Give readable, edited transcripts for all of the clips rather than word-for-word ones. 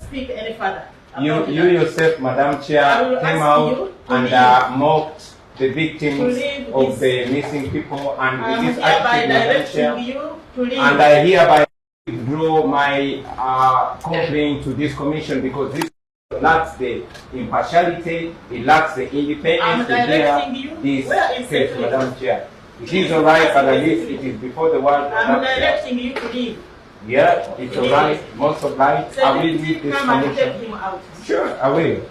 speak any further. You yourself, Madam Chair, came out and mocked the victims of the missing people, and it is active, Madam Chair. And I hereby withdraw my complaint to this commission, because this lacks the impartiality, it lacks the independence to hear this case, Madam Chair. It is alright, but at least it is before the world. I'm directing you to leave. Yeah, it's alright, most obliged. I will leave this commission. Sure, I will.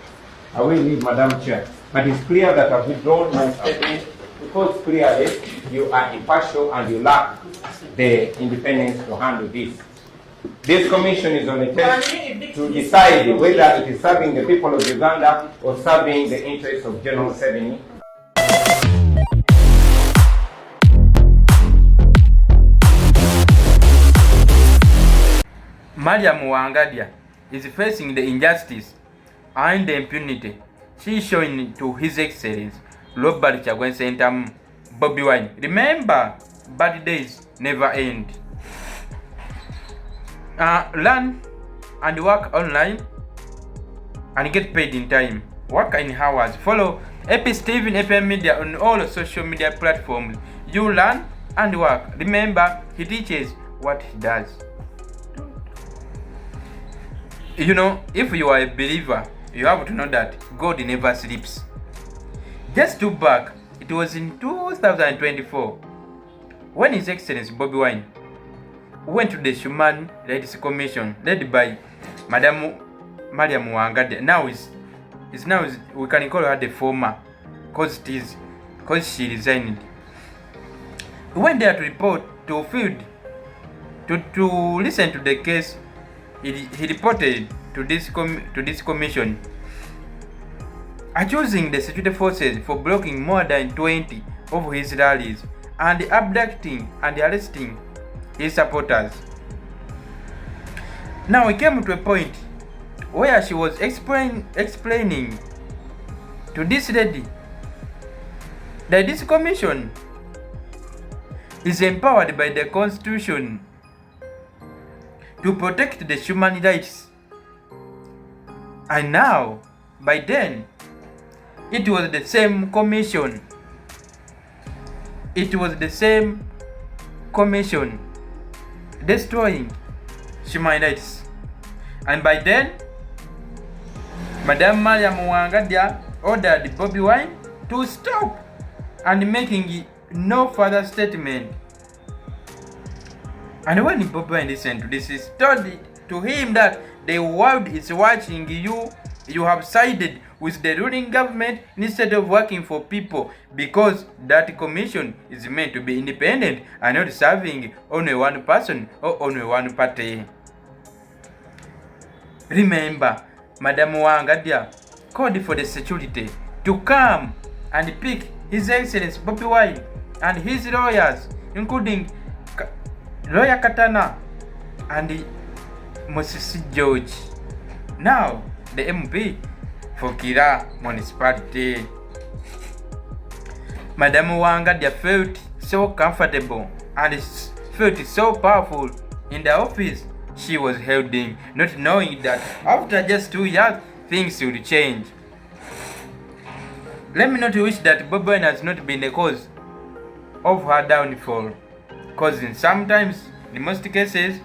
I will leave, Madam Chair. But it's clear that I've withdrawn my statement, because clearly you are impartial and you lack the independence to handle this. This commission is on a test to decide whether it is serving the people of Uganda or serving the interests of General Museveni. Mariam Wangadya is facing the injustice and the impunity she is showing to His Excellency Robert Kyagulanyi Ssentamu Bobi Wine. Remember, bad days never end. Learn and work online and get paid in time. Work in hours. Follow AP Steven FM Media on all social media platforms. You learn and work. Remember, he teaches what he does. You know, if you are a believer, you have to know that God never sleeps. Just to back, it was in 2024 when His Excellency Bobi Wine went to the Human Rights Commission led by Madam Mariam Wangadya. Now we can call her the former, because she resigned. He went there to report to field to listen to the case. He reported to this commission, accusing the security forces for blocking more than 20 of his rallies and abducting and arresting his supporters. Now we came to a point where she was explaining to this lady that this commission is empowered by the Constitution to protect the human rights. And now, by then, it was the same commission. It was the same commission destroying human rights. And by then, Madam Mariam Wangadya ordered Bobi Wine to stop and making no further statement. And when Bobi Wine listened to this, he told to him that the world is watching you. You have sided with the ruling government instead of working for people, because that commission is meant to be independent and not serving only one person or only one party. Remember, Madam Wangadya called for the security to come and pick His Excellency Bobi Wine and his lawyers, including Lawyer Katana and Moses George, now the MP for Kira municipality. Madam Wangadya felt so comfortable and felt so powerful in the office she was holding, not knowing that after just 2 years things will change. Let me not wish that Bobi Wine has not been the cause of her downfall, because sometimes, in most cases,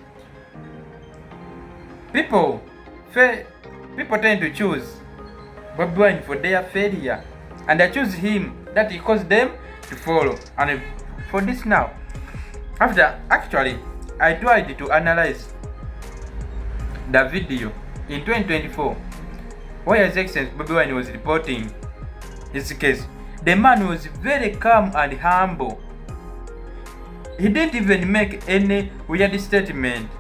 people tend to choose Bobi Wine for their failure, and they choose him that he caused them to follow. And for this now, after actually I tried to analyze the video in 2024 where His Excellency Bobi Wine was reporting his case, the man was very calm and humble. He didn't even make any weird statement.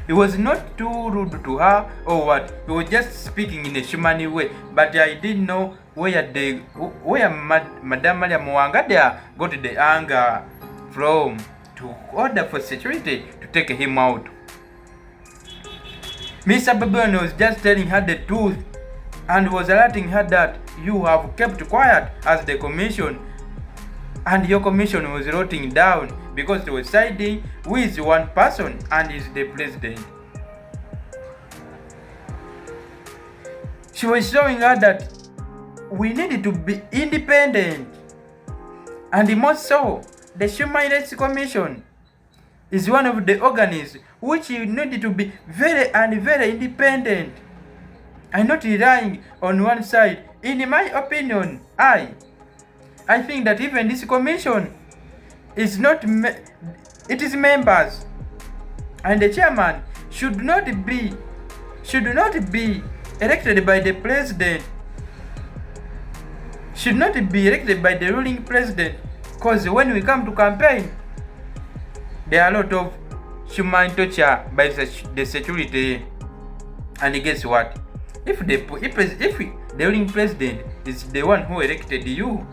He was not too rude to her or what. He was just speaking in a human way. But I didn't know where Madam Mariam Wangadya got the anger from to order for security to take him out. Mr. Bobi Wine was just telling her the truth and was alerting her that you have kept quiet as the commission, and your commission was rotting down because they were siding with one person and is the president. She was showing her that we needed to be independent. And more so, the Human Rights Commission is one of the organs which needed to be very independent and not relying on one side. In my opinion, I think that even this commission is not, it is members, and the chairman should not be elected by the president, should not be elected by the ruling president, because when we come to campaign, there are a lot of human torture by the security. And guess what? If the ruling president is the one who elected you,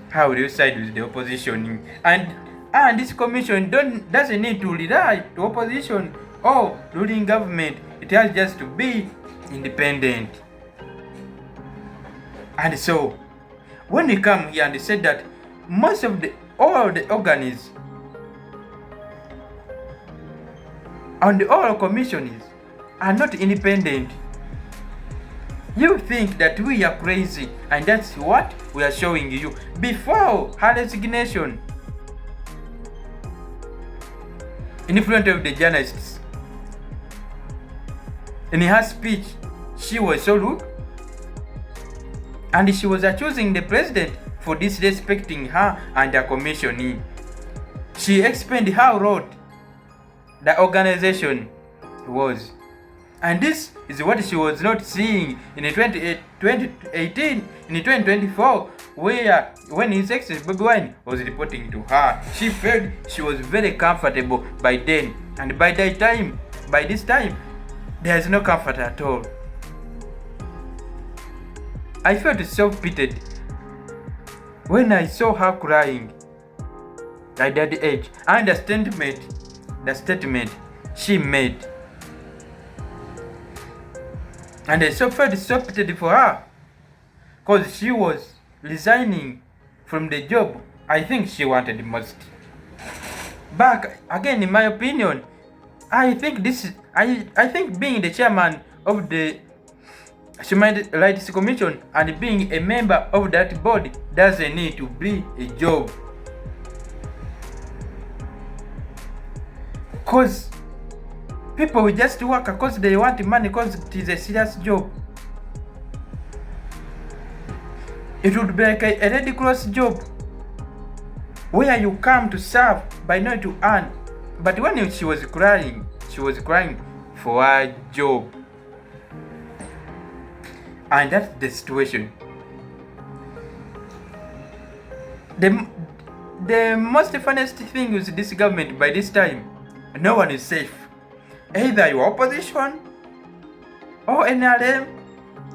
how will you side with the opposition? And this commission doesn't need to rely to opposition or ruling government. It has just to be independent. And so, when we come here and said that all the organs and all commissions are not independent, you think that we are crazy, and that's what we are showing you. Before her resignation, in front of the journalists, in her speech, she was so rude, and she was accusing the president for disrespecting her and her commissioning. She explained how rude the organization was. And this is what she was not seeing in 2018, in 2024, when His Excellency Bobi Wine was reporting to her. She felt she was very comfortable by then. And by this time, there is no comfort at all. I felt so pitied when I saw her crying at that age, and the statement she made. And I felt so pitied for her, because she was resigning from the job I think she wanted most. But again, in my opinion, I think being the chairman of the Human Rights Commission and being a member of that body doesn't need to be a job. Because people will just work because they want money, because it is a serious job. It would be like a Red Cross job, where you come to serve by not to earn. But when she was crying for a job. And that's the situation. The most funniest thing with this government by this time, no one is safe. Either you are opposition, or NRM,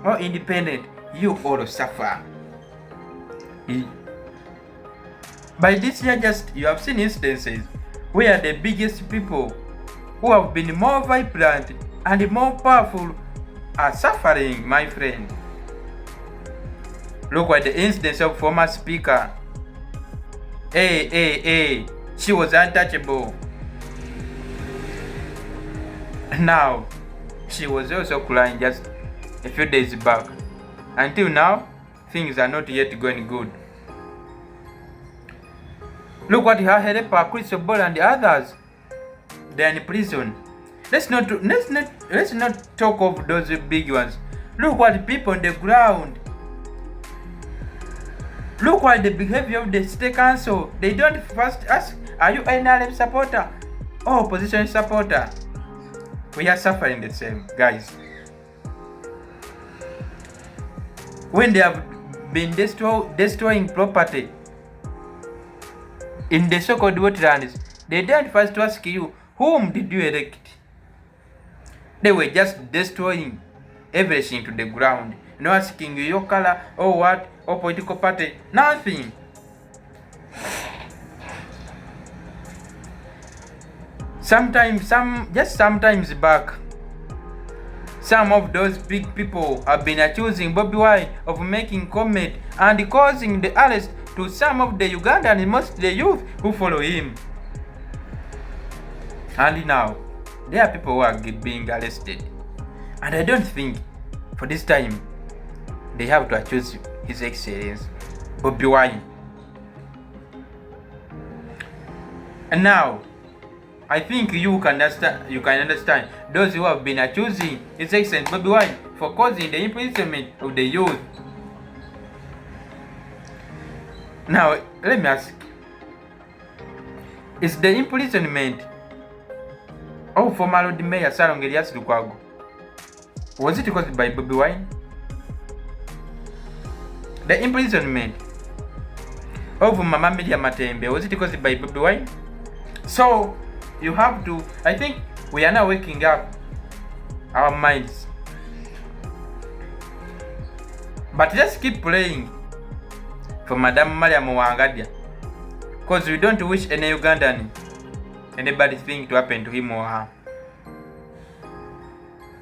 or independent, you all suffer. By this year, you have seen instances where the biggest people who have been more vibrant and more powerful are suffering, my friend. Look at the instance of former speaker. She was untouchable. Now, she was also crying just a few days back. Until now, things are not yet going good. Look at her helper, Crystal Ball, and the others. They are in prison. Let's not talk of those big ones. Look at the people on the ground. Look at the behavior of the state council. They don't first ask, are you NRM supporter or opposition supporter? We are suffering the same, guys. When they have been destroying property in the so-called wetlands, they don't first ask you, whom did you elect? They were just destroying everything to the ground. No asking you your color or what or political party. Nothing. Sometimes back, some of those big people have been accusing Bobi Wine of making comment and causing the arrest to some of the Ugandan and mostly youth who follow him. And now, there are people who are being arrested. And I don't think, for this time, they have to accuse His Excellency Bobi Wine. And now, I think you can understand those who have been accusing His Excellency Bobi Wine for causing the imprisonment of the youth. Now, let me ask, is the imprisonment of former Lord Mayor Salong Elias Lukwago, was it caused by Bobi Wine? The imprisonment of Mama Media Matembe, was it caused by Bobi Wine? So, you have to, I think we are now waking up our minds. But just keep praying for Madam Mariam Wangadya, because we don't wish any Ugandan, anybody thing to happen to him or her.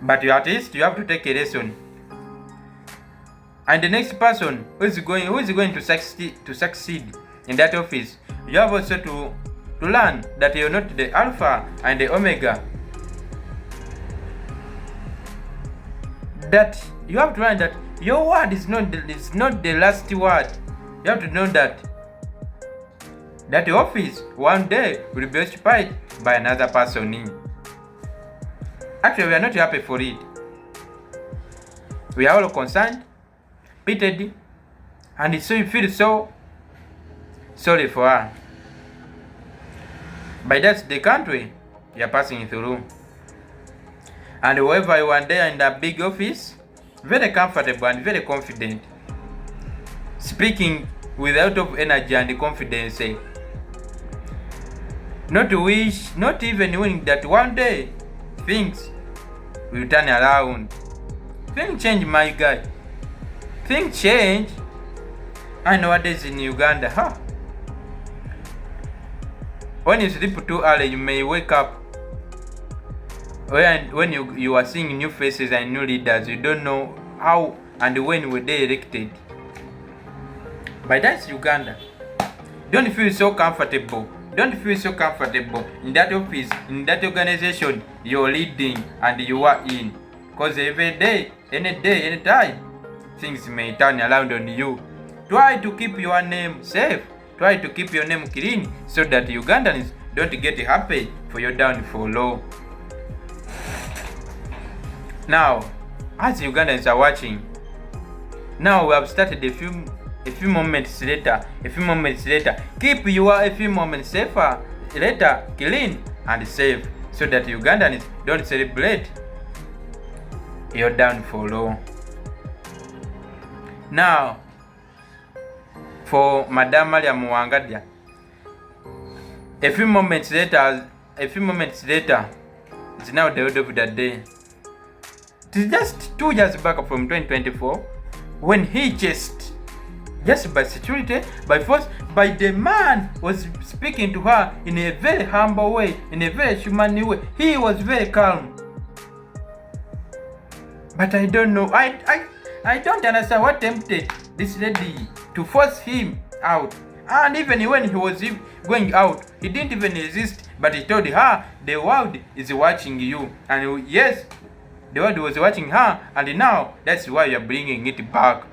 But at least you have to take a lesson. And the next person who is going to succeed in that office, you have also to learn that you're not the Alpha and the Omega. That you have to learn that your word is not the last word. You have to know that the office one day will be occupied by another person. Actually, we are not happy for it. We are all concerned, pitied, and so you feel so sorry for her. But that's the country you are passing through. And whoever you are there in that big office, very comfortable and very confident, speaking with a lot of energy and confidence, not even knowing that one day things will turn around. Things change, my guy. Things change. I know what is in Uganda, huh? When you sleep too early, you may wake up when you are seeing new faces and new leaders. You don't know how and when were they elected. But that's Uganda. Don't feel so comfortable. Don't feel so comfortable in that office, in that organization you're leading and you are in. Because every day, any time, things may turn around on you. Try to keep your name safe. Try to keep your name clean so that Ugandans don't get happy for your downfall. Now, as Ugandans are watching, now we have started a few moments later. Keep your a few moments safer, later clean and safe so that Ugandans don't celebrate your downfall. Now, for Madam Mariam Wangadya, a few moments later, it's now the end of the day. It is just 2 years back from 2024 when he just by security, by force, by the man was speaking to her in a very humble way, in a very human way. He was very calm. But I don't know. I don't understand what tempted this lady to force him out. And even when he was going out, he didn't even resist, but he told her, the world is watching you. And yes, the world was watching her, and now that's why you're bringing it back.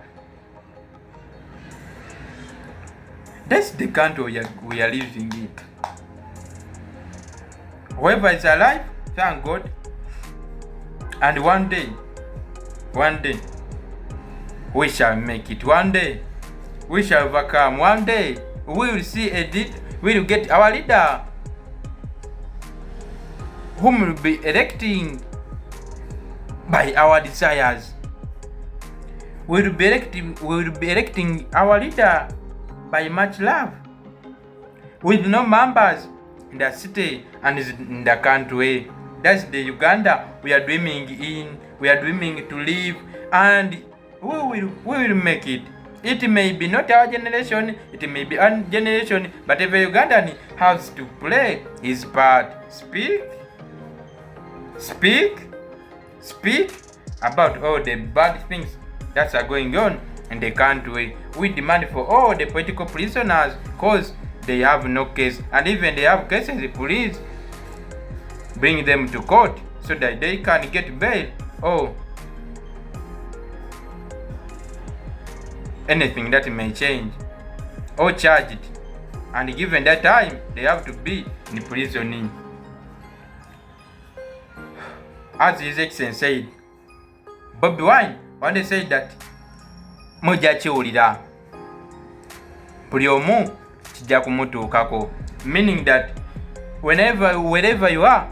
That's the country we are living in. Whoever is alive, thank God. And one day, we shall make it. One day, we shall overcome. One day, we will see we will get our leader, whom will be electing by our desires. We will be electing our leader by much love, with no members in the city and in the country. That's the Uganda we are dreaming in. We are dreaming to live, and we will make it. It may be not our generation, it may be our generation, but every Ugandan has to play his part. Speak about all the bad things that are going on in the country. We demand for all the political prisoners, because they have no case, and even they have cases, please bring them to court so that they can get bail. anything that may change or charged, and given that time they have to be in prison. As His Excellency said, Bobi Wine one day said that mujja kiwulira buli omu kijja kumutuukako, meaning that wherever you are,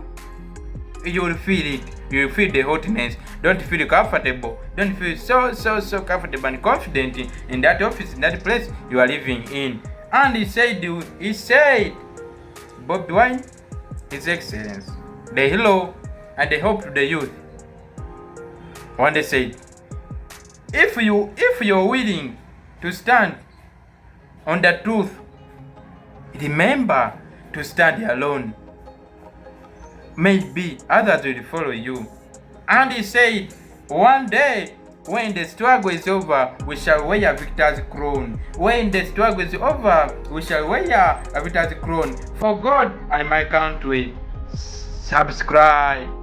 you will feel it. You will feel the hotness. Don't feel comfortable. Don't feel so comfortable and confident in that office, in that place you are living in. And he said, Bobi Wine, His Excellency, the hero and the hope to the youth, one day said, if you're willing to stand on the truth, remember to stand alone. Maybe others will follow you. And he said, one day when the struggle is over, we shall wear a victor's crown. When the struggle is over, we shall wear a victor's crown for God and my country. Subscribe.